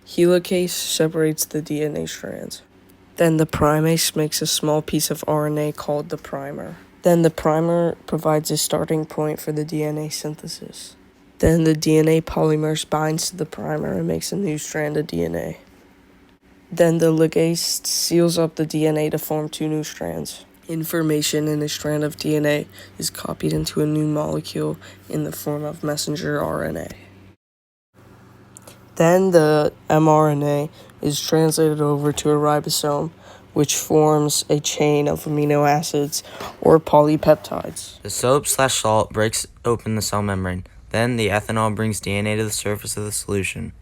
Helicase separates the DNA strands. Then the primase makes a small piece of RNA called the primer. Then the primer provides a starting point for the DNA synthesis. Then the DNA polymerase binds to the primer and makes a new strand of DNA. Then the ligase seals up the DNA to form two new strands. Information in a strand of DNA is copied into a new molecule in the form of messenger RNA. Then the mRNA is translated over to a ribosome, which forms a chain of amino acids or polypeptides. The soap/salt breaks open the cell membrane. Then the ethanol brings DNA to the surface of the solution.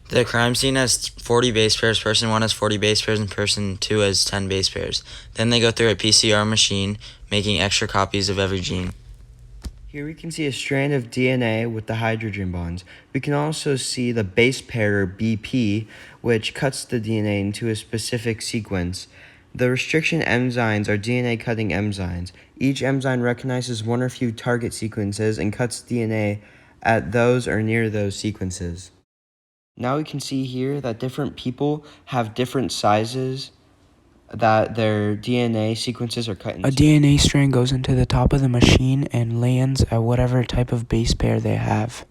The crime scene has 40 base pairs. Person 1 has 40 base pairs and person 2 has 10 base pairs. Then they go through a PCR machine, making extra copies of every gene. Here we can see a strand of DNA with the hydrogen bonds. We can also see the base pair, or BP, which cuts the DNA into a specific sequence. The restriction enzymes are DNA cutting enzymes. Each enzyme recognizes one or few target sequences and cuts DNA at those or near those sequences. Now we can see here that different people have different sizes that their DNA sequences are cut into. A DNA strand goes into the top of the machine and lands at whatever type of base pair they have.